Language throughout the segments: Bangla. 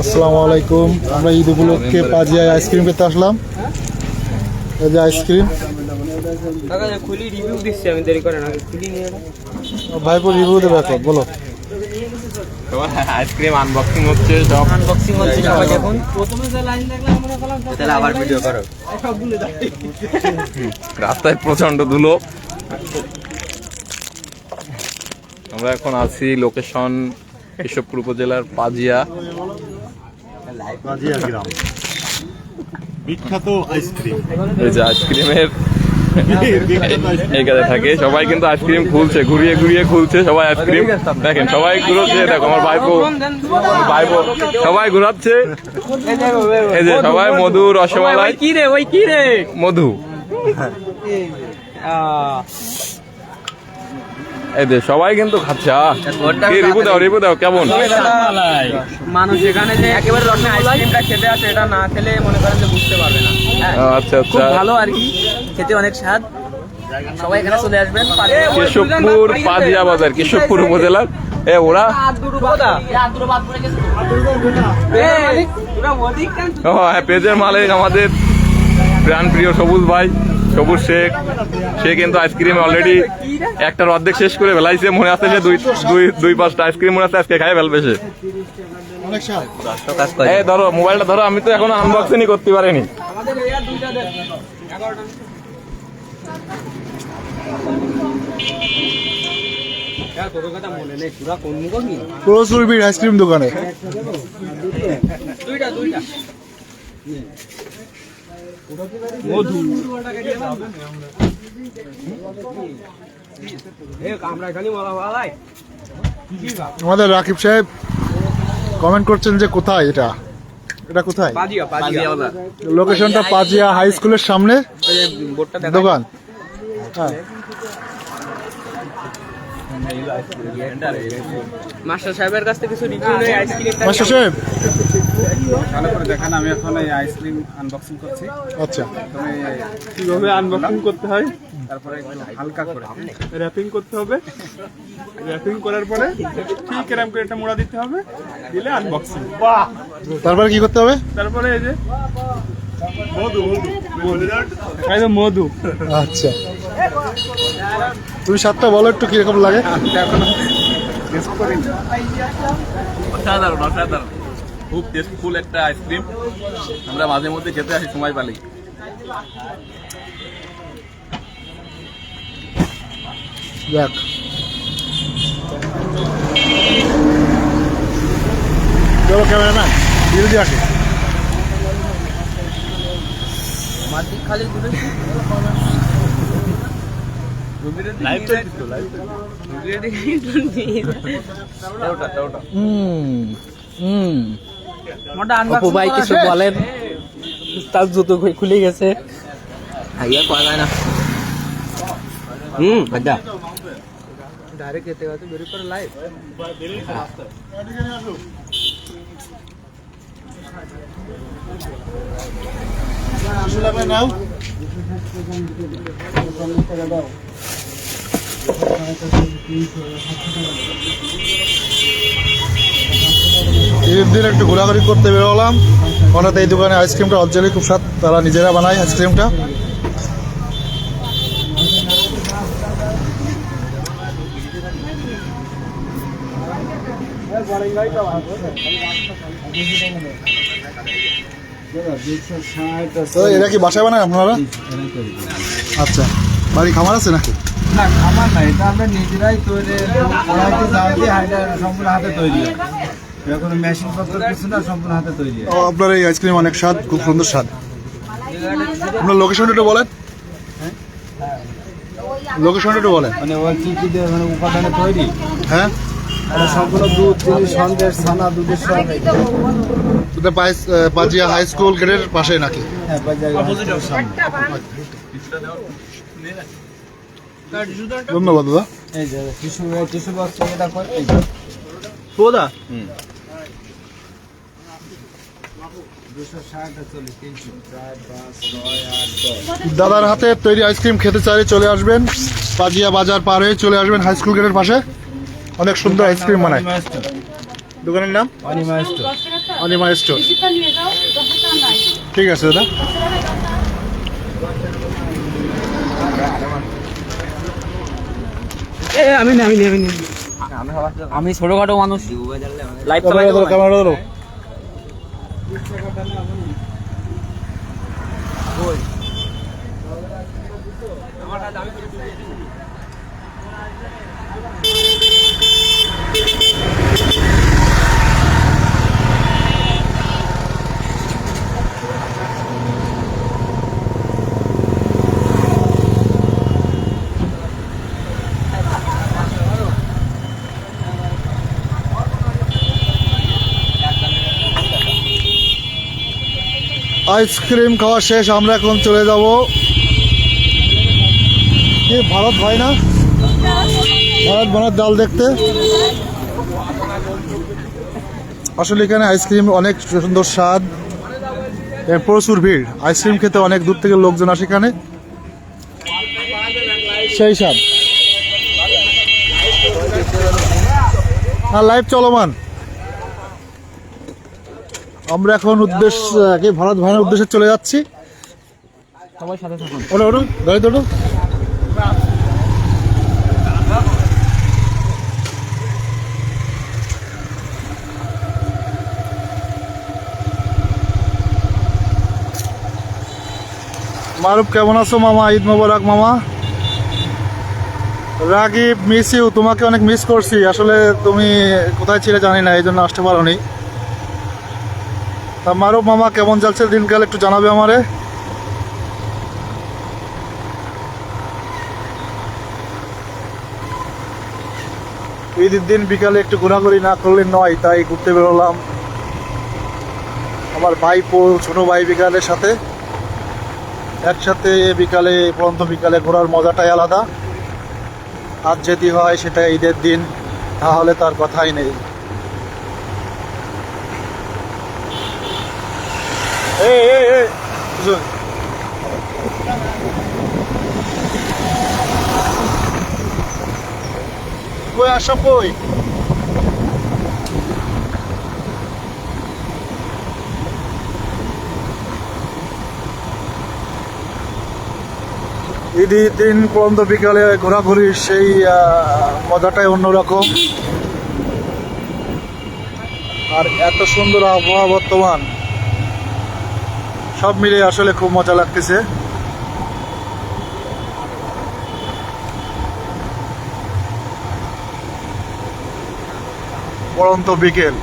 আসসালামু আলাইকুম। আমরা ঈদ উপলক্ষে পাজিয়ায় আইসক্রিম খেতে আসলাম। এই যে আইসক্রিম ভাইপো রিভিউ দেবে এখন, বলো। আইসক্রিম আনবক্সিং হচ্ছে, সব আনবক্সিং হচ্ছে সবাই এখন। আবার ভিডিও করো। রাস্তায় প্রচন্ড ধুলো। আমরা এখন আছি লোকেশন কেশবপুর উপজেলার পাজিয়া গ্রাম, বিখ্যাত আইসক্রিম। এই যে আইসক্রিমের এখানে থাকে সবাই, কিন্তু আইসক্রিম খুলছে, ঘুরিয়ে ঘুরিয়ে খুলছে সবাই আইসক্রিম। দেখেন সবাই ঘুরোচ্ছে, দেখো আমার ভাইপো সবাই ঘুরাচ্ছে। এই যে সবাই মধু, রসমালাই, কি রে ওই কি রে মধু, এই যে সবাই কিন্তু খাচ্ছে। রিপু দাও কেমন মানুষ এখানে যে একেবারে রসনা আইসক্রিমটা খেতে আসে, এটা না খেলে মনে করেন যে বুঝতে পারবে না। আচ্ছা খুব আচ্ছা, ভালো আর কি, খেতে অনেক স্বাদ। সবাই এখানে চলে আসবেন। কেশবপুর পাজিয়া বাজার, কেশবপুর উপজেলার। ওরা পেজের মালিক আমাদের প্রাণপ্রিয় সবুজ ভাই, সবুজ শেখ। সে কিন্তু আইসক্রিম অলরেডি একটার অর্ধেক শেষ করে ফেলাইছে। মনে আছে যে দুই পাঁচটা আইসক্রিম মনে আছে আজকে খাই ফেলবে সে। ধরো মোবাইলটা ধরো, আমি তো এখনো আনবক্সিংই করতে পারিনি। প্রচুর ভিড় আইসক্রিম দোকানে। আমাদের রাকিব সাহেব কমেন্ট করছেন যে কোথায় এটা, এটা কোথায়? লোকেশনটা পাজিয়া হাই স্কুলের সামনে দোকান। মাস্টার সাহেবের কাছ থেকে কিছু রিভিউ নেই আইসক্রিম। মাস্টার সাহেব ভালো করে দেখান, আমি এখন এই আইসক্রিম আনবক্সিং করছি। আচ্ছা, কিভাবে আনবক্সিং করতে হয়, তারপরে একটু হালকা করে র্যাপিং করতে হবে। র্যাপিং করার পরে ঠিক এরকম করে একটা মোড়া দিতে হবে, দিলে আনবক্সিং। তারপরে কি করতে হবে? তারপরে এই যে মধু। আচ্ছা, তুমি সাতটা বলো একটু কিরকম লাগে। অসাধারণ অসাধারণ, খুব টেস্টফুল একটা আইসক্রিম। আমরা মাঝে মধ্যে খেতে আসি সময় পালি। দেখ চলো ক্যামেরাম্যান বিল দিয়ে আসি। খালি অপু ভাই কিছু বলেন, তার জুতো খুলে গেছে। ডাইরেক্ট যেতে হবে বের করে লাইভ। নাও ঈদের দিন একটু ঘোরাঘুরি করতে বেরোলাম। হঠাৎ এই দোকানে আইসক্রিমটা অরিজিনালি খুব স্বাদ, তারা নিজেরা বানায় আইসক্রিমটা। তো এরা কি বাসায় বানায় আপনারা? আচ্ছা, বাড়ি খামার আছে নাকি? না, আমার না, এটা আমরা নিজেরাই তৈরি, সম্পূর্ণ হাতে তৈরি। কোনো মেশিন পত্র কিছু না, সম্পূর্ণ হাতে তৈরি। আপনার এই আইসক্রিম অনেক স্বাদ, খুব সুন্দর স্বাদ। আপনার লোকেশনটা একটু বলেন, লোকেশনটা একটু বলেন। মানে ওই কি কি দিয়ে মানে উপাদানে তৈরি? হ্যাঁ, সম্পূর্ণ দুধ, চিনি, সন্দেশ, ছানা, দুধের সব। পাজিয়া হাই স্কুল গেটের পাশে নাকি? হ্যাঁ, ধন্যবাদ দাদা। এই যে টিস্যু বক্স এটা করে এই সোদা 260 দাদার হাতে তৈরি আইসক্রিম খেতে চাইলে চলে আসবেন, পাজিয়া বাজার পার হয়ে চলে আসবেন হাই স্কুল গেটের পাশে। অনেক সুন্দর আইসক্রিম বানায়। দোকানের নাম অনিমা স্টোর। ঠিক আছে দাদা। আমি ছোটখাটো মানুষ লাইভ ক্যামেরা ধরো। আইসক্রিম খাওয়া শেষ, আমরা এখন চলে যাব ভারত ভাই না ভারত ভারত ডাল দেখতে। আসলে এখানে আইসক্রিম অনেক সুন্দর স্বাদ, প্রচুর ভিড়। আইসক্রিম খেতে অনেক দূর থেকে লোকজন আসে এখানে, সেই স্বাদ। আর লাইভ চলমান। আমরা এখন ভারত ভাইয়ের উদ্দেশ্যে চলে যাচ্ছি। সবাই সাথে থাকুন। ওটো গাড়ি তো মারুফ, কেমন আছো মামা? ঈদ মোবারক মামা। রাগিব, মিস ইউ, তোমাকে অনেক মিস করছি। আসলে তুমি কোথায় ছিলে জানি না, এই জন্য আসতে পারোনি। তা মারুফ মামা, কেমন যাচ্ছে দিনকাল একটু জানাবে আমারে। ঈদের দিন বিকালে একটু ঘোরাঘুরি না করলে নয়, তাই ঘুরতে বেরোলাম আমার ভাইপো ছোট ভাই বিকালের সাথে। একসাথে বিকালে পর্যন্ত বিকালে ঘোরার মজাটাই আলাদা। আজ যেতে হয় সেটা ঈদের দিন, তাহলে তার কথাই নেই। কই আসো কই? ঈদের দিন পর্যন্ত বিকালে ঘোরাঘুরির সেই মজাটাই অন্যরকম। আর এত সুন্দর আবহাওয়া বর্তমান, সব মিলে আসলে খুব মজা লাগতেছে। পরন্ত বিকেল।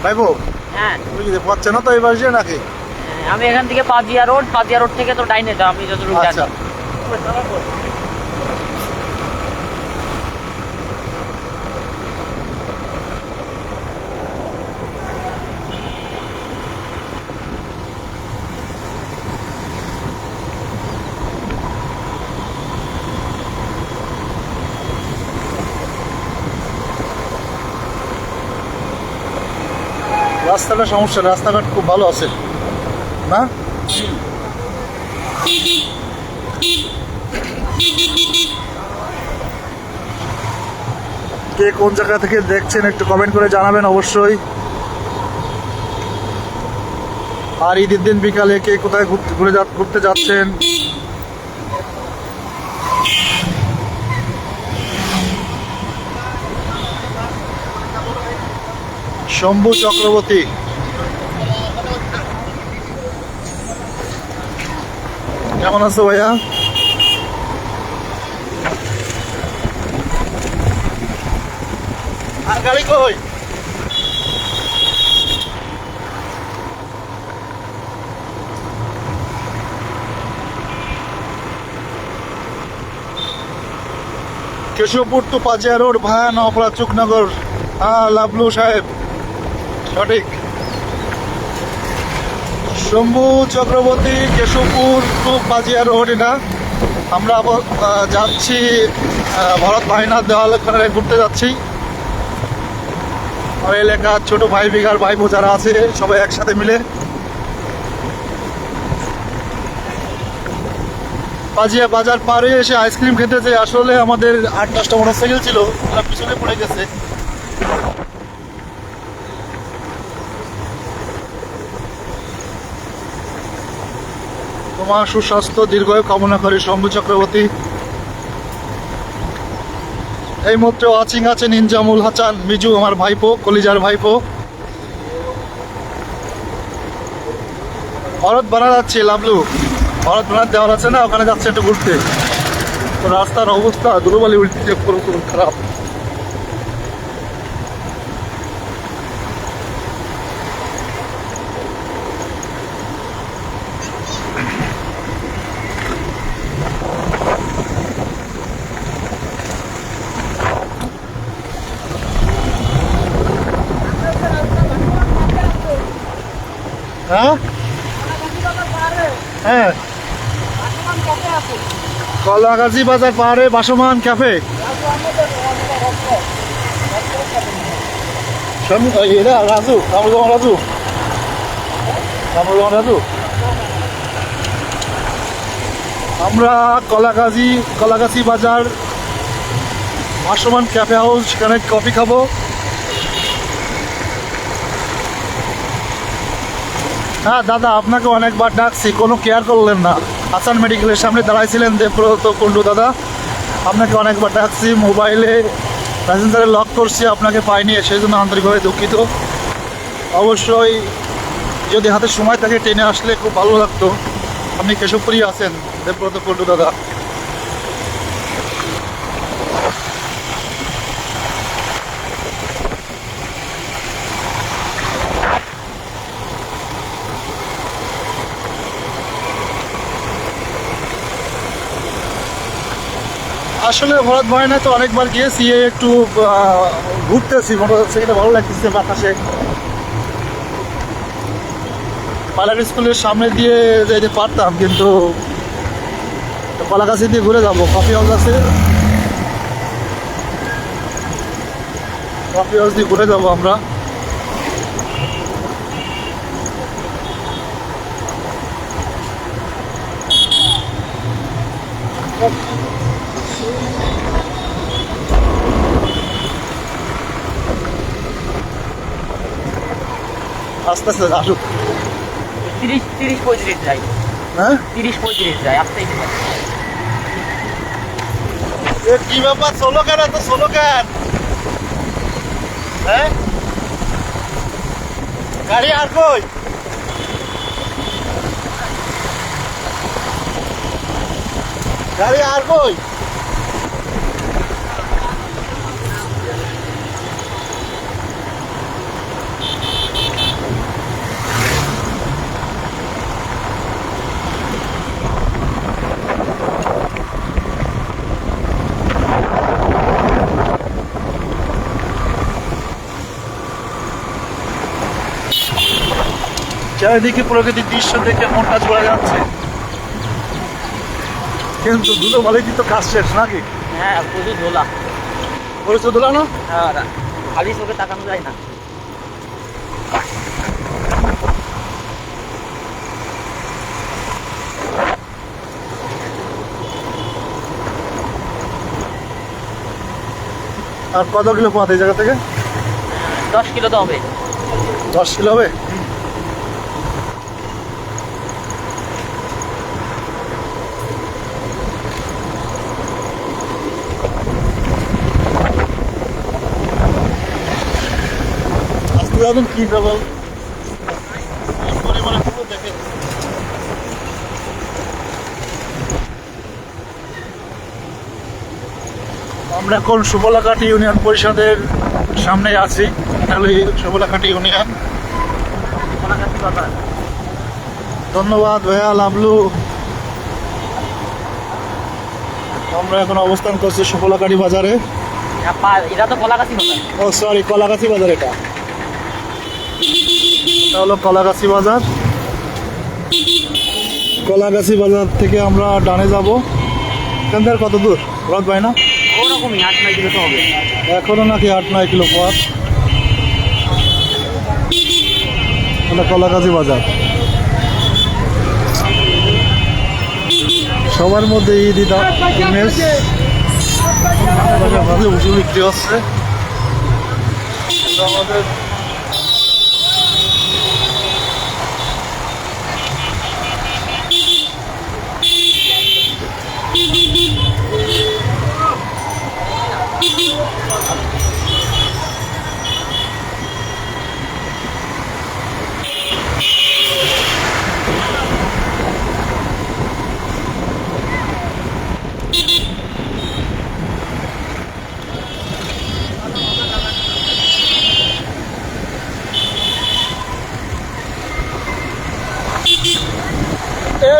ভাইবো, হ্যাঁ তুমি কি পাচ্ছে না তো এই বাসে নাকি? আমি এখান থেকে পাজিয়া রোড থেকে তো ডাইনে যাও, আমি যতটুকু জানি। আচ্ছা, রাস্তাটা সমস্যা, রাস্তাঘাট খুব ভালো আছে না? কে কোন জায়গা থেকে দেখছেন একটু কমেন্ট করে জানাবেন অবশ্যই। আর ঈদের দিন বিকালে কে কোথায় ঘুরতে যাচ্ছেন? শম্ভু চক্রবর্তী, কেমন আছো ভাইয়া? আর গাড়ি কই? Keshabpur to Pajia road via Naopara Chuknagar. হ্যাঁ লাভলু সাহেব, সঠিক। Shambhu Chakraborty, Keshabpur to Pajia road. এটা আমরা যাচ্ছি ভারত ভাইনাথ দেওয়ালখানে ঘুরতে যাচ্ছি। আর এলাকার ছোট ভাই বিঘার ভাইপো যারা আছে সবাই একসাথে মিলে। পাজিয়া বাজার পার হয়ে এসে আইসক্রিম খেতে যে আসলে আমাদের 8-10টা মোটরসাইকেল ছিল, ওরা পিছনে পড়ে গেছে। তোমার সুস্বাস্থ্য দীর্ঘায়ু কামনা করি শম্ভু চক্রবর্তী। এই মাত্র ওয়াচিং আছে নিনজামুল হাসান মিজু, আমার ভাইপো, কলিজার ভাইপো। ভরত বানা যাচ্ছে, লাভলু ভরত বানার দেওয়ার আছে না, ওখানে যাচ্ছে একটু ঘুরতে। তো রাস্তার অবস্থা দুর্বলী উল্টে পুরো খারাপ। হ্যাঁ হ্যাঁ, কলাগাজী বাজার পাহাড়ে বাসমান ক্যাফে। এরা রাজু, কামরুজ্জামান রাজু, কামরুজ্জামান রাজু। আমরা কলাগাছি বাজার ভাসমান ক্যাফে হাউস, সেখানে কফি খাবো। হ্যাঁ দাদা, আপনাকে অনেকবার ডাকছি, কোনো কেয়ার করলেন না। হাসান মেডিকেলের সামনে দাঁড়াইছিলেন দেবব্রত কুণ্ডু দাদা, আপনাকে অনেকবার ডাকছি, মোবাইলে প্যাসেঞ্জারে লক করছি, আপনাকে পাইনি, সেই জন্য আন্তরিকভাবে দুঃখিত। অবশ্যই যদি হাতে সময় থাকে ট্রেনে আসলে খুব ভালো লাগতো। আপনি কেশবপুরই আছেন দেবব্রত কুণ্ডু দাদা। আসলে ভরত ভাইনা তো অনেকবার গিয়েছি, একটু ঘুরতেছি, মোটরসাইকেলটা ভালো লাগতেছে বাতাসে। পাইলট স্কুলের সামনে দিয়ে যেতে পারতাম, কিন্তু কলাগাছি দিয়ে ঘুরে যাবো। কফি হাউস আছে, কফি হাউস দিয়ে ঘুরে যাবো আমরা। আস্তে আস্তে আসুক। 30-35 যায়, হ্যাঁ 30-35 যায়, আসতেই কি ব্যাপার, সোলো কেন তো সোলো কেন? হ্যাঁ গাড়ি আর কই? গাড়ি আর কই? চারিদিকে প্রকৃতির দৃশ্য দেখে মনটা চলে যাচ্ছে, কিন্তু দুটো বলেই তো কাজ শেষ নাকি? হ্যাঁ, প্রচুর দোলা, প্রচুর দোলা না? হ্যাঁ, খালি চোখে তাকানো যায় না। আর কত কিলো পথ এই জায়গা থেকে? 10 কিলো তো হবে। 10 কিলো হবে। আজকে যাবেন কি যাবেন পরিমাণে পুরো দেখেন। আমরা এখন সুবলাকাটি ইউনিয়ন পরিষদের সামনে আছি, তাহলে সুবলাকাটি ইউনিয়ন। ধন্যবাদ ভাইয়া লাভলু। আমরা এখন অবস্থান করছি সুবলাকাটি বাজারে। এটা তো কলাগাছি বাজার। ও সরি, কলাগাছি বাজার। এটা হলো কলাগাছি বাজার। কলাগাছি বাজার থেকে আমরা ডানে যাব। এখান থেকে কত দূর ভরত ভাই? না ওরকমই 8-9 কিলো তো হবে এখনো, নাকি 8-9 কিলো পথ। কলাগাছি বাজার সবার মধ্যে ঈদ ঈদ ইমেজ ভাবে উঁচু বিক্রি হচ্ছে আমাদের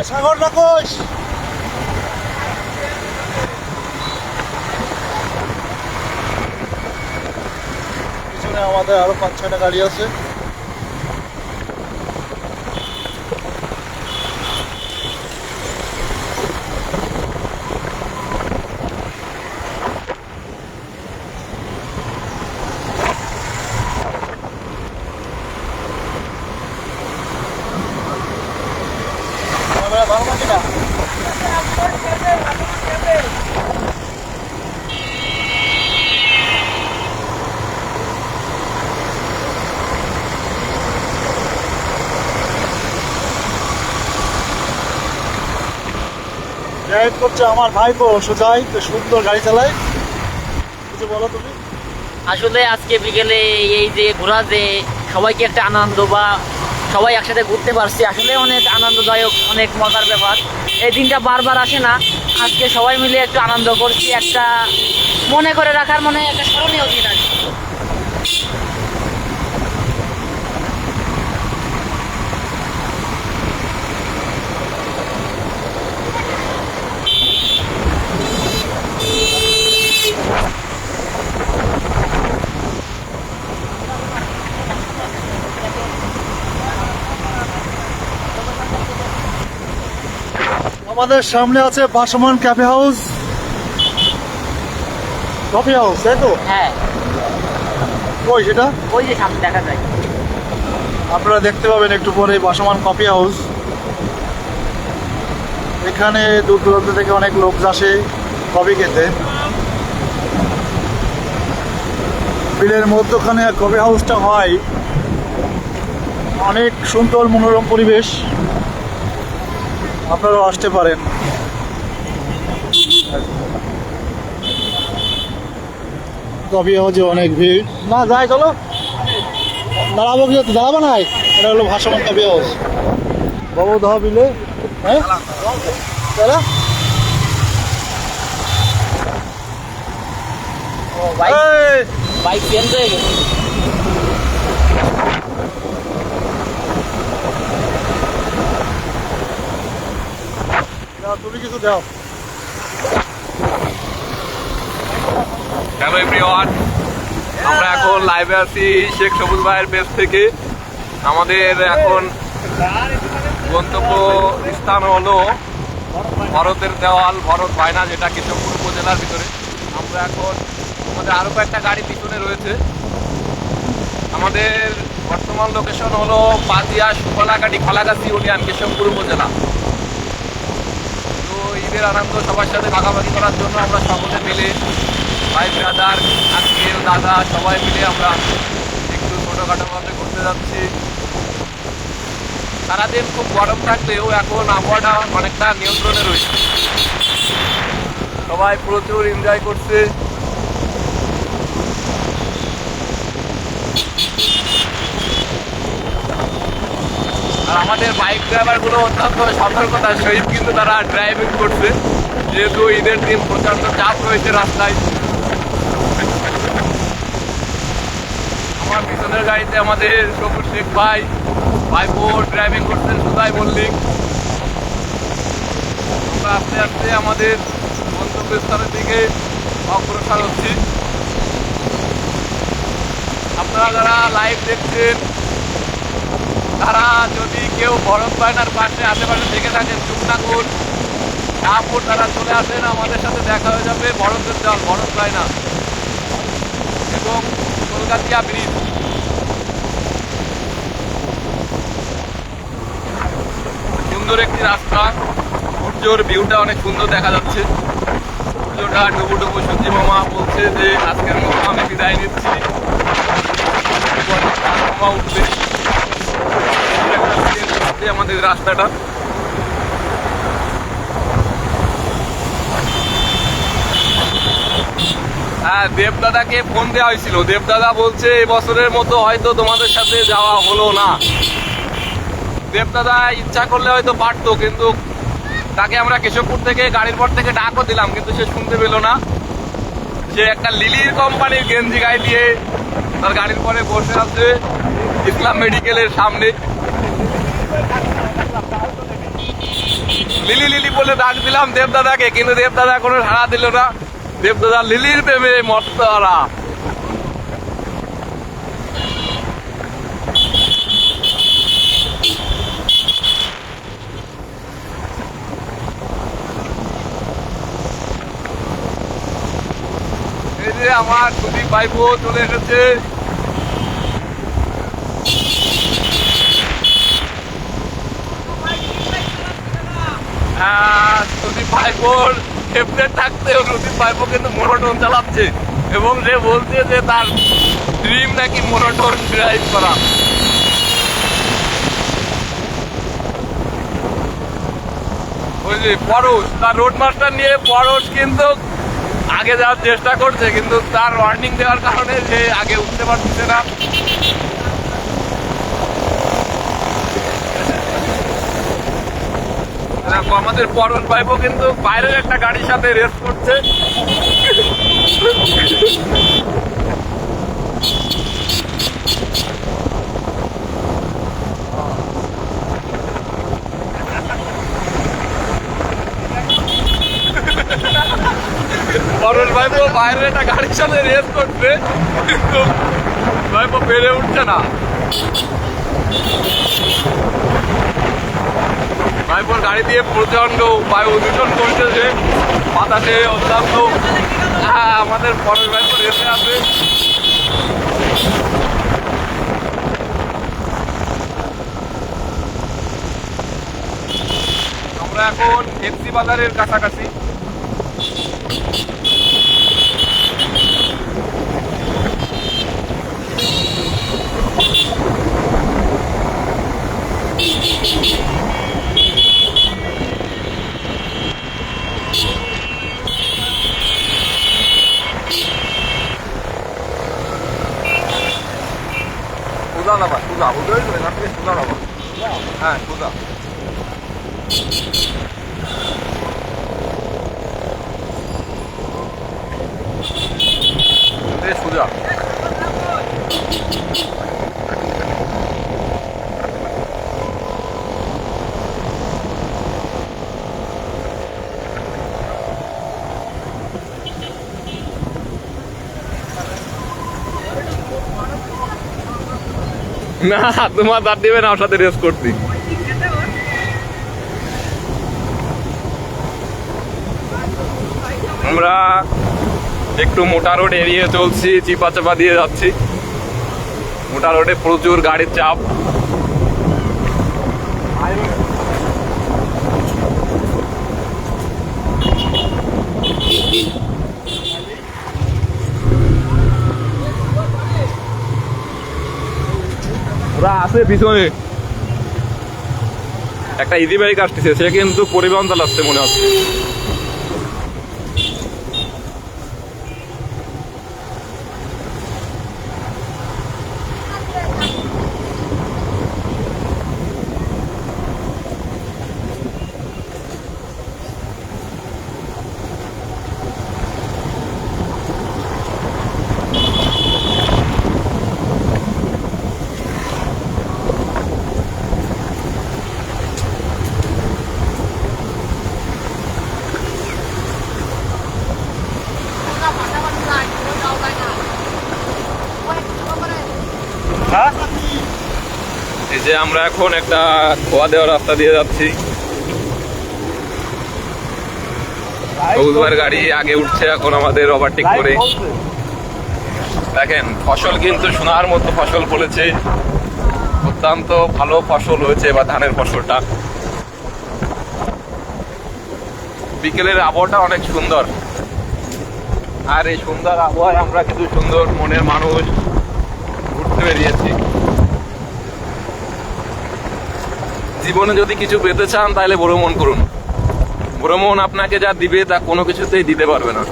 সাগর রাখোস পিছনে আমাদের আরো 5-6টা গাড়ি আছে ড্রাইভ করছে আমার ভাইপো সুজয়, তো সুন্দর গাড়ি চালায়। কিছু বলো তুমি। আসলে আজকে বিকেলে এই যে ঘোরা যে সবাইকে একটা আনন্দ বা সবাই একসাথে ঘুরতে পারছি, আসলে অনেক আনন্দদায়ক, অনেক মজার ব্যাপার। এই দিনটা বারবার আসে না, আজকে সবাই মিলে একটু আনন্দ করছি, একটা মনে করে রাখার মনে একটা স্মরণীয় দিন আর কি। আমাদের সামনে আছে ভাসমান ক্যাফে হাউস, কফি হাউস, তাই তো? হ্যাঁ, ওই সেটা ওই যে সামনে দেখা যায়। আপনারা দেখতে পাবেন একটু পরে ভাসমান কফি হাউস। এখানে দূর দূরান্ত থেকে অনেক লোক আসে কফি খেতে। বিলের মধ্যখানে কফি হাউসটা হয়, অনেক সুন্দর মনোরম পরিবেশ, আপনারাও আসতে পারেন। কফি হাউসে অনেক ভিড়। না যাই চলো, দাঁড়াবো কি? দাঁড়াবো না, এটা হলো ভাসমান কফি হাউস। বাবু দহ বিলে, হ্যাঁ দাদা ও বাইক চেঞ্জ হয়ে গেছে। তুমি কিছু দাও। হ্যালো এভরিওয়ান, আমরা এখন লাইভে আছি শেখ সবুজ ভাইয়ের পেজ থেকে। আমাদের এখন গন্তব্য স্থান হলো ভরতের দেওয়াল, ভরত ভাইনা, যেটা কেশবপুর উপজেলার ভিতরে। আমরা এখন আমাদের আরো কয়েকটা গাড়ি পিছনে রয়েছে। আমাদের বর্তমান লোকেশন হলো পাতিয়া সুফলাকাটি খালাগাছি ইউনিয়ন, কেশবপুর উপজেলা। তো ঈদের আনন্দ সবার সাথে ভাগাভাগি করার জন্য আমরা সকলে মিলে, ভাই ব্রাদার, আঙ্কেল, দাদা, সবাই মিলে আমরা একটু ছোটোখাটো ভাবে ঘুরতে যাচ্ছি। সারাদিন খুব গরম থাকলেও এখন আবহাওয়াটা অনেকটা নিয়ন্ত্রণে রয়েছে, সবাই প্রচুর এনজয় করছে। আর আমাদের বাইক ড্রাইভারগুলো অত্যন্ত সতর্কতার সহিত কিন্তু তারা ড্রাইভিং করছে, যেহেতু ঈদের দিন প্রচণ্ড চাপ রয়েছে রাস্তায়। আমার পিছনের গাড়িতে আমাদের সবুজ শেখ ভাই, ভাইপো ড্রাইভিং করছেন সুদাই মল্লিক। আমরা আস্তে আস্তে আমাদের গন্তব্যস্থলের দিকে অগ্রসর হচ্ছি। আপনারা যারা লাইভ দেখছেন, তারা যদি কেউ ভরত বায়নার পাশে আশেপাশে থেকে থাকেন, চুকনাকুর, শাহপুর, তারা চলে আসেন, আমাদের সাথে দেখা হয়ে যাবে ভরতের জল, ভরত বায়না এবং কলকাতিয়া ব্রিজ। সুন্দর একটি রাস্তা, খুব সূর্যর ভিউটা অনেক সুন্দর দেখা যাচ্ছে। সূর্যটা ডুবু ডুবু, সূর্য মামা বলছে যে আজকের মতো আমি বিদায় নিচ্ছি, মামা উঠবে। আমাদের রাস্তাটা হ্যাঁ, দেবদাদাকে ফোন দেওয়া হয়েছিল। দেবদাদা বলছে এবছরের মতো হয়তো তোমাদের সাথে যাওয়া হলো না। দেবদাদা ইচ্ছা করলে হয়তো পারতো, কিন্তু তাকে আমরা কেশবপুর থেকে গাড়ির পর থেকে ডাকও দিলাম, কিন্তু সে শুনতে পেল না। সে একটা লিলির কোম্পানির গেঞ্জি গায়ে দিয়ে তার গাড়ির পরে বসে আছে ইসলাম মেডিকেলের সামনে। লিলি লিলি বলে ডাক দিলাম দেবদাদাকে, কিন্তু দেবদাদা কোনো সাড়া দিল না। দেবদাদা লিলির প্রেমে মত্তরা। এই যে আমার সুদীপ ভাইপো চলে এসেছে। সুদীপ ভাইপোর সেফটের থাকতেও সুদীপ ভাইপো কিন্তু মোনোটোন চালাচ্ছে, এবং সে বলছে যে তার ড্রিম নাকি মোনোটোন ড্রাইভ করা। ওই যে পরশ, তার রোড মাস্টার নিয়ে পরশ কিন্তু আগে যাওয়ার চেষ্টা করছে, কিন্তু তার ওয়ার্নিং দেওয়ার কারণে সে আগে উঠতে পারছে না। আমাদের পরশ ভাইপো কিন্তু বাইরের একটা গাড়ির সাথে রেস করছে। পরশ ভাইপো বাইরের একটা গাড়ির সাথে রেস করছে, কিন্তু ভাইপো পেরে উঠছে না। ভাইপোর গাড়ি দিয়ে প্রচন্ড বায়ু দূষণ করতেছে, বাতাসে অত্যন্ত। আমাদের পরের ভাইপো রেসে আছে। আমরা এখন এফসি বাজারের কাছাকাছি। সোজা নাবা, সোজা ওদের সোজা নাবা। হ্যাঁ সোজা। সোজা না, তোমার দাঁত দিবে না ওর সাথে রেস করছি। আমরা একটু মোটা রোড এড়িয়ে চলছি, চিপা চাপা দিয়ে যাচ্ছি। মোটা রোডে প্রচুর গাড়ির চাপ। ওরা আছে পিছনে, একটা ইজি বাইক আসতেছে, সে কিন্তু পরিবহন চালাচ্ছে মনে হচ্ছে। এই যে আমরা এখন একটা খোয়া দেওয়া রাস্তা দিয়ে যাচ্ছি। সবুজবার গাড়ি আগে উঠছে এখন আমাদের ওভারটেক করে। দেখেন ফসল কিন্তু সোনার মতো ফসল ফলেছে, অত্যন্ত ভালো ফসল হয়েছে এবার ধানের ফসলটা। বিকেলের আবহাওয়াটা অনেক সুন্দর, আর এই সুন্দর আবহাওয়ায় আমরা কিছু সুন্দর মনের মানুষ ঘুরতে বেরিয়েছি। জীবনে যদি কিছু পেতে চান তাহলে ভ্রমণ করুন। ভ্রমণ আপনাকে যা দিবে তা কোনো কিছুতেই দিতে পারবে না।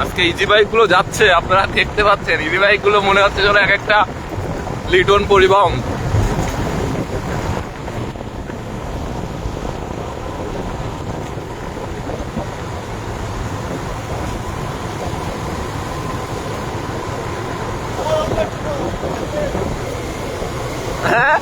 আজকে ইজি বাইক গুলো যাচ্ছে, আপনারা দেখতে পাচ্ছেন। ইজি বাইক গুলো মনে হচ্ছে যেন এক একটা লিটন পরিবহন। হ্যাঁ,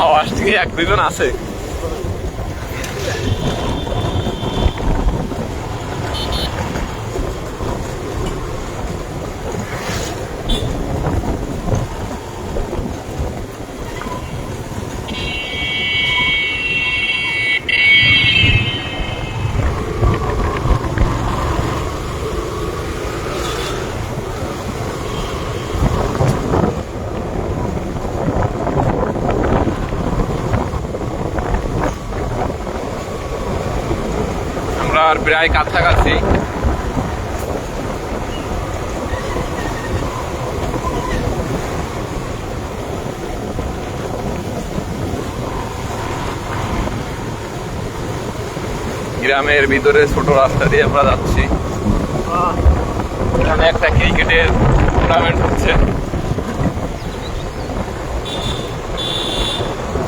আওয়াজ থেকে এক দুজন আছে। আর প্রায় কাছাকাছি। গ্রামের ভিতরে ছোট রাস্তা দিয়ে আমরা যাচ্ছি। এখানে একটা ক্রিকেটের টুর্নামেন্ট হচ্ছে।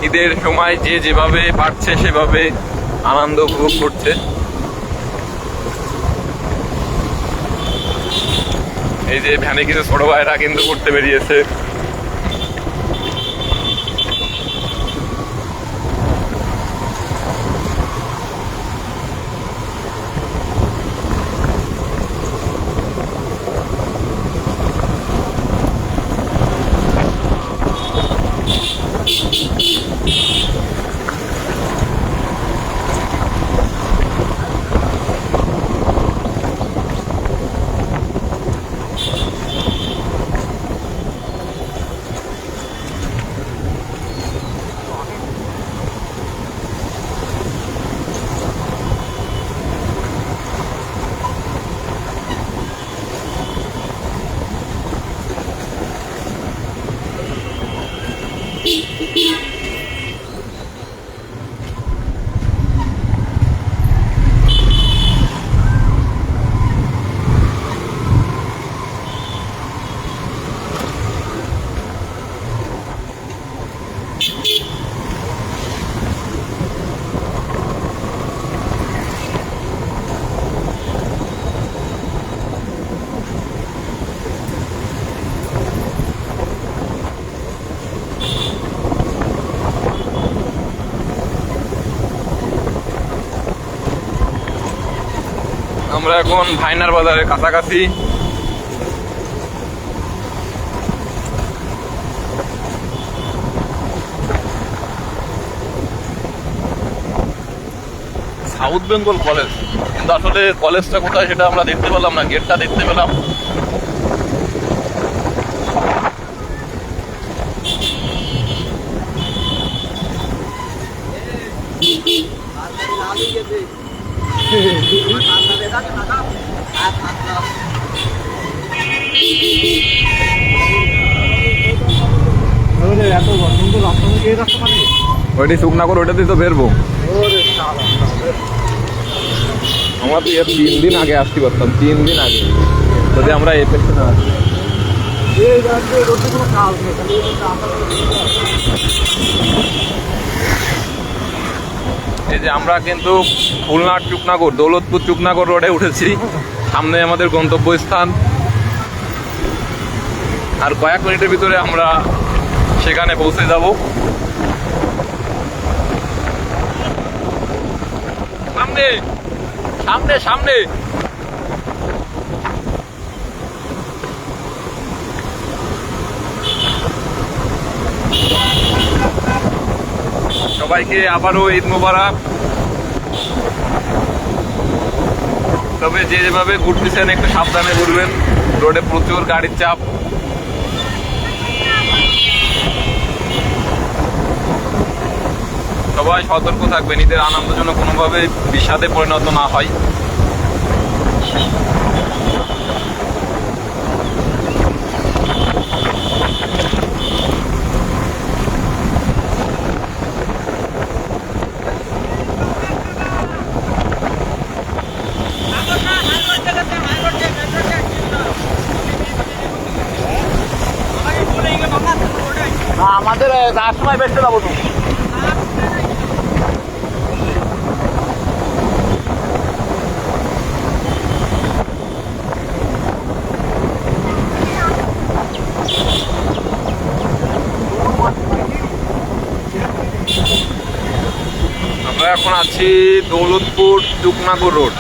ঈদের সময় যে যেভাবে পারছে সেভাবে আনন্দ উপভোগ করছে। এই যে ভ্যানে কিছু ছোট ভাইরা কিন্তু করতে বেরিয়েছে। আমরা এখন ভাইনার বাজারের কাছাকাছি। সাউথ বেঙ্গল কলেজ, কিন্তু আসলে কলেজটা কোথায় সেটা আমরা দেখতে পেলাম না, গেটটা দেখতে পেলাম। ওইটি শুকনা করে ওইটাতে তো বেরবো। আমার তো 3 দিন আগে আসতে পারতাম, 3 দিন আগে যদি আমরা এই পেছনে আসি। এই যে আমরা কিন্তু খুলনার চুকনাগর, দৌলতপুর চুকনাগর রোডে উঠেছি। সামনে আমাদের গন্তব্যস্থান, আর কয়েক মিনিটের ভিতরে আমরা সেখানে পৌঁছে যাব। সামনে সামনে সামনে সবাইকে আবারও ঈদ মোবারক। তবে যে যেভাবে ঘুরতেছেন একটু সাবধানে ঘুরবেন, রোডে প্রচুর গাড়ির চাপ। সবাই সতর্ক থাকবেন, ঈদের আনন্দ যেন কোনোভাবে বিষাদে পরিণত না হয়। আমাদের যার সময় বেসতে যাবো তো। আমরা এখন আছি দৌলতপুর চুকনাগর রোড।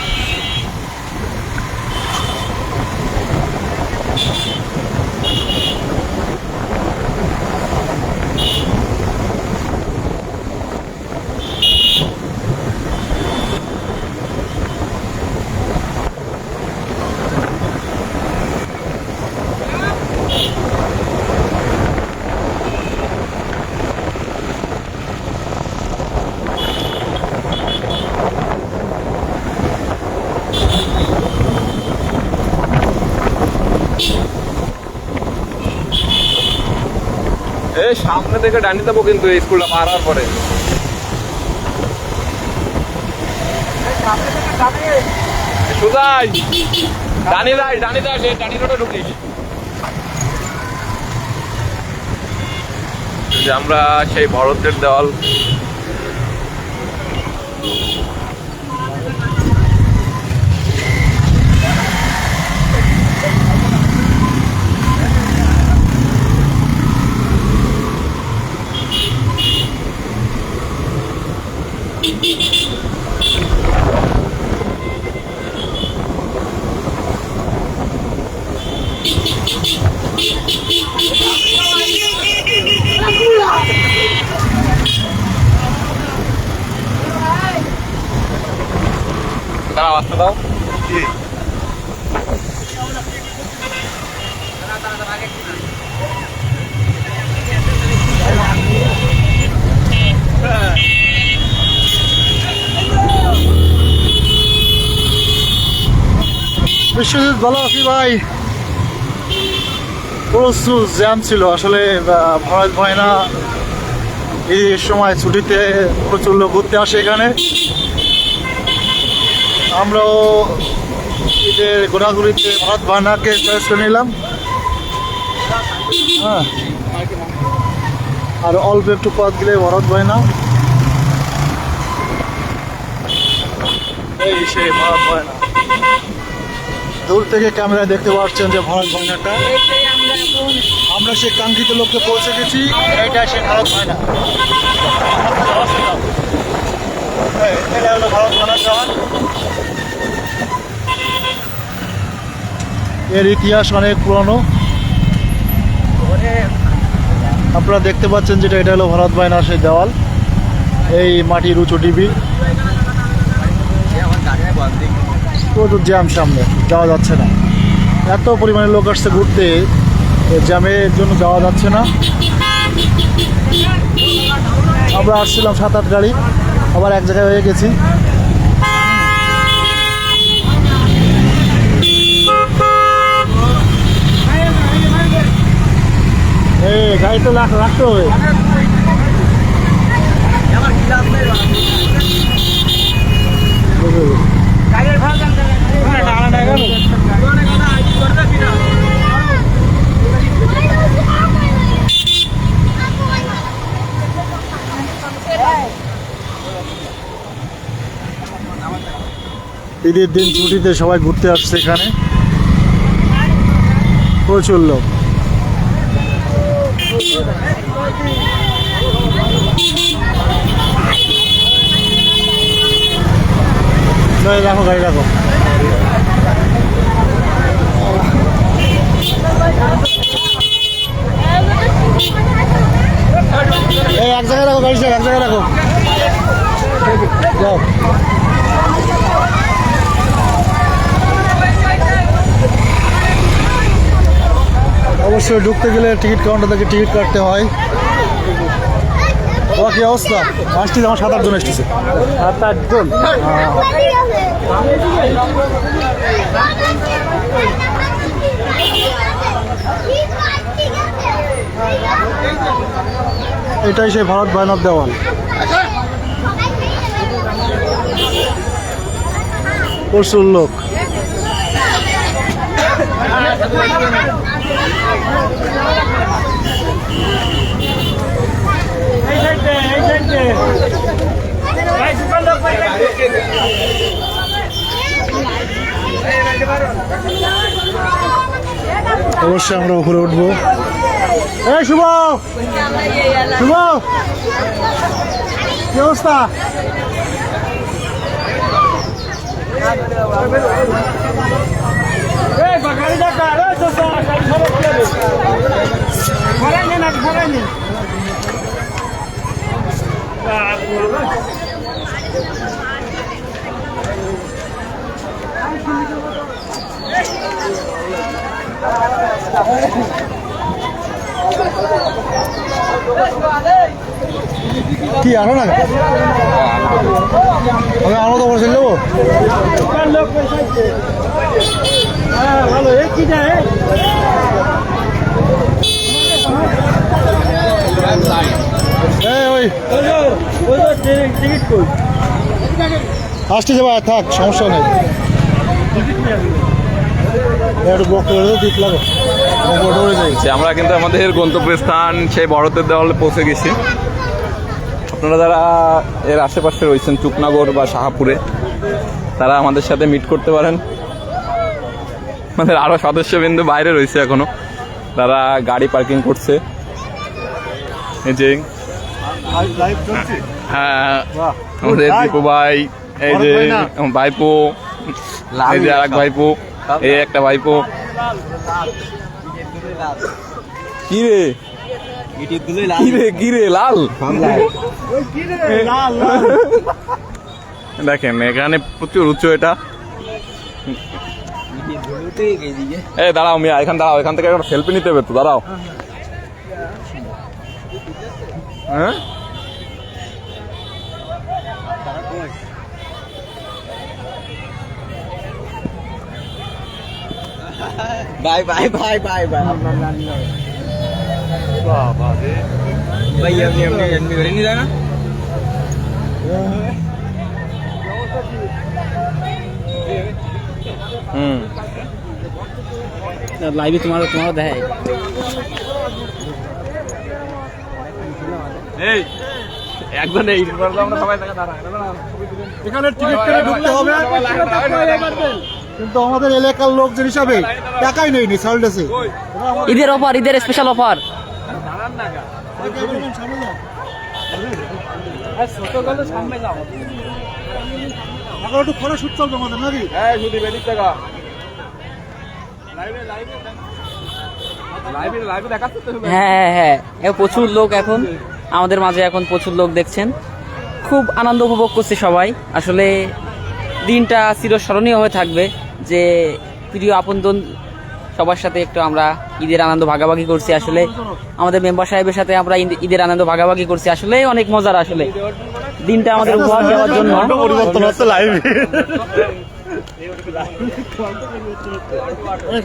এই সামনে থেকে ডানি দেবো কিন্তু এই স্কুলটা পার হওয়ার পরে। সুজাই ডানি যাই, ডানি যাই, ডানি রোডে ঢুকিস। যে আমরা সেই ভরতের দেওয়াল রাস্তা দাও। বিশ্বজিৎ ভালো আছি ভাই। প্রচুর জ্যাম ছিল আসলে, ভারত ভয়না এই সময় ছুটিতে প্রচুর লোক ঘুরতে আসে এখানে। আমরাও ঈদের ঘোরাঘুরিতে ভারত ভয়নাকে চয়েস করে নিলাম। হ্যাঁ, আর অল্প একটু পথ গেলে ভারত ভয়না। এই সেই ভারত ভয়না, দূর থেকে ক্যামেরায় দেখতে পাচ্ছেন যে ভারত ভয়নাটা। আমরা সেই কাঙ্ক্ষিত লোককে পৌঁছে গেছি, এইটাই সেই ভারত ভয়না। এটা হলো ভারত ভয়না শহর। এর ইতিহাস অনেক পুরনো। আপনারা দেখতে পাচ্ছেন যেটা, এটা হলো ভারত ভয়না সেই দেওয়াল। এই মাটির উঁচু ডিবি, প্রচুর জ্যাম, সামনে যাওয়া যাচ্ছে না। এত পরিমাণে লোক আসছে ঘুরতে, জ্যামের জন্য যাওয়া যাচ্ছে না। আমরা আসছিলাম 7-8 গাড়ি, আবার এক জায়গায় হয়ে গেছি। গাড়ি তো রাখতে হবে। ঈদের দিন ছুটিতে সবাই ঘুরতে আসছে এখানে, প্রচুর লোক। রাখো গাড়ি রাখো। এই এক জায়গায় রাখো গাড়ি, এক জায়গায় রাখো, যাও। অবশ্যই ঢুকতে গেলে টিকিট কাউন্টার থেকে টিকিট কাটতে হয়। ও কি অবস্থা? আসছে আমার 7-8 জন এসেছে। 7-8 জন? এটাই সেই ভারত ভয়ানক দেওয়াল। প্রচুর লোক। অবশ্যই আমরা উপরে উঠবো। এই শুভ, শুভ কি অবস্থা? কি আনো না? আমি আনো তো বলছিল ভালো। কি যায় আসতে যাবো, থাক সমস্যা নেই। আমরা কিন্তু আমাদের গন্তব্যস্থান সেই বড়দের দেওয়ালে পৌঁছে গেছি। আপনারা যারা এর আশেপাশে রয়েছেন চুকনগর বা শাহপুরে, তারা আমাদের সাথে মিট করতে পারেন। আমাদের আরো সদস্যবৃন্দ বাইরে রয়েছে এখনো, তারা গাড়ি পার্কিং করছে। এই যে হ্যাঁ, আমাদের দীপু ভাই, এই যে ভাইপো, এই যে আর এক ভাইপো, এই একটা ভাইপো। কি রে কি রে লাল? দেখেন এখানে প্রচুর উঁচু এটা। এই দাঁড়াও মিয়া, এখান দাঁড়াও, এখান থেকে একটা সেলফি নিতে হবে তো, দাঁড়াও। হ্যাঁ bye bye bye bye bye भैया हमने जन्म घर नहीं जाना। लाइव तुम्हारा है একজন এই আমরা সবাই এখানে টিকিট কেটে ঢুকতে হবে, কিন্তু আমাদের এলাকার লোকজন হিসাবে টাকাই নেই সালডেসে। ঈদের অফার, ঈদের স্পেশাল অফার। এখন একটু ফটো শুট চলবে আমাদের নাকি? হ্যাঁ হ্যাঁ, প্রচুর লোক এখন আমাদের মাঝে, এখন প্রচুর লোক দেখছেন। খুব আনন্দ উপভোগ করছে সবাই। আসলে দিনটা চিরস্মরণীয় হয়ে থাকবে যে প্রিয় আপনজন সবার সাথে একটু আমরা ঈদের আনন্দ ভাগাভাগি করছি। আসলে আমাদের মেম্বার সাহেবের সাথে আমরা ঈদের আনন্দ ভাগাভাগি করছি। আসলে অনেক মজার। আসলে দিনটা আমাদের উপহার দেওয়ার জন্য পরিবর্তন হচ্ছে লাইভ।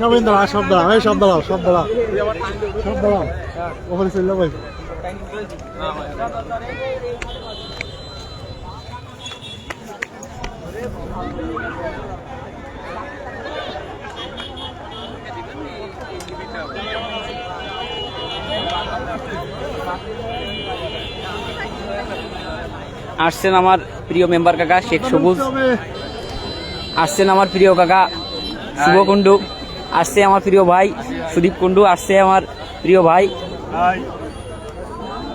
সব দাঁড়াও, সব দাঁড়াও, সব দাঁড়াও, সব দাঁড়াও, ওখানে চললো ভাই। আসছেন আমার প্রিয় মেম্বার কাকা শেখ সবুজ, আসছেন আমার প্রিয় কাকা শুভ কুণ্ডু, আসছে আমার প্রিয় ভাই সুদীপ কুণ্ডু, আসছে আমার প্রিয় ভাই।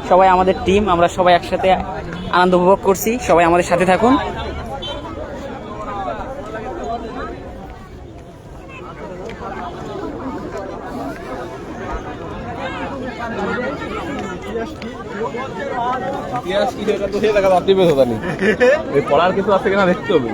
সবাই আমাদের টিম, আমরা সবাই একসাথে আনন্দ উপভোগ করছি। সবাই আমাদের সাথে থাকুন। ইতিহাস কি সেটা তো সেই দেখা যাচ্ছে বেশ জানি এই পড়ার কিছু আছে কিনা দেখতে হবে।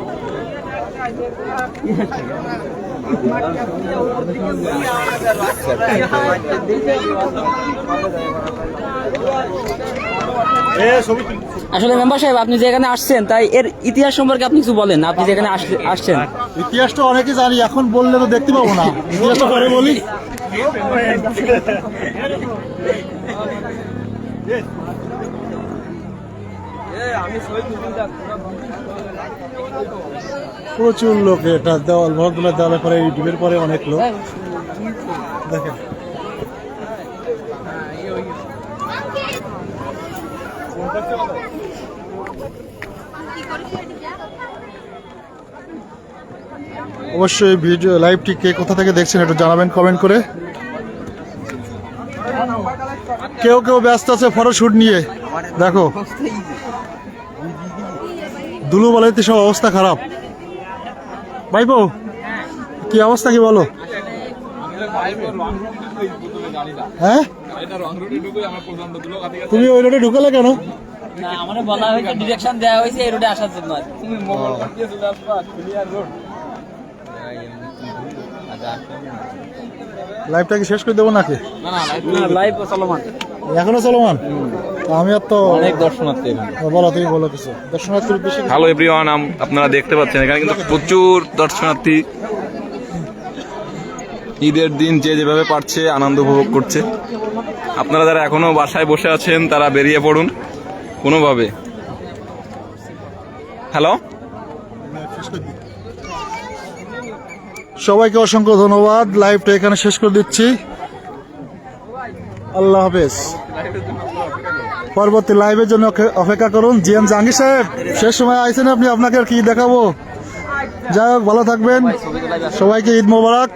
আসলে মেম্বার সাহেব, আপনি যেখানে আসছেন তাই এর ইতিহাস সম্পর্কে আপনি কিছু বলেন। আপনি যেখানে আসছেন ইতিহাসটা অনেকে জানি, এখন বললে তো দেখতে পাবো না, ইতিহাসটা পরে বলি। প্রচুর লোক, এটা দেওয়াল ভরদুলার দেওয়ালের পরে ইউটিউবের পরে অনেক লোক দেখেন। অবশ্যই ভিডিও লাইভটি কে কোথা থেকে দেখছেন একটু জানাবেন কমেন্ট করে। কেউ কেউ ব্যস্ত আছে ফটোশুট নিয়ে, দেখো দুলু বালাইতে সব অবস্থা খারাপ। ভাইপো কি অবস্থা কি বলো? হ্যাঁ তুমি ওই রোডে ঢুকালে কেন? না, আমাদের বলা হয়েছে, ডিরেকশন দেওয়া হয়েছে এই রোডে আসার জন্য। লাইভটা কি শেষ করে দেবো নাকি? লাইভ চলমান, এখনো চলমান? আমি আর তো অনেক দর্শনার্থী এখানে। বলো, তুমি বলো কিছু। দর্শনার্থীর বেশি হ্যালো এভরিওয়ান, আপনারা দেখতে পাচ্ছেন এখানে কিন্তু প্রচুর দর্শনার্থী ঈদের দিন যে যেভাবে পারছে আনন্দ উপভোগ করছে। আপনারা যারা এখনো বাসায় বসে আছেন তারা বেরিয়ে পড়ুন কোনোভাবে। হ্যালো, সবাইকে অসংখ্য ধন্যবাদ। লাইভটা এখানে শেষ করে দিচ্ছি। আল্লাহ হাফেজ। পরবর্তী লাইভের জন্য অপেক্ষা করুন। জিএম জাহাঙ্গীর সাহেব, শেষ সময় আইছেন আপনি, আপনাকে আর কি দেখাবো। যাই হোক, ভালো থাকবেন, সবাইকে ঈদ মোবারক।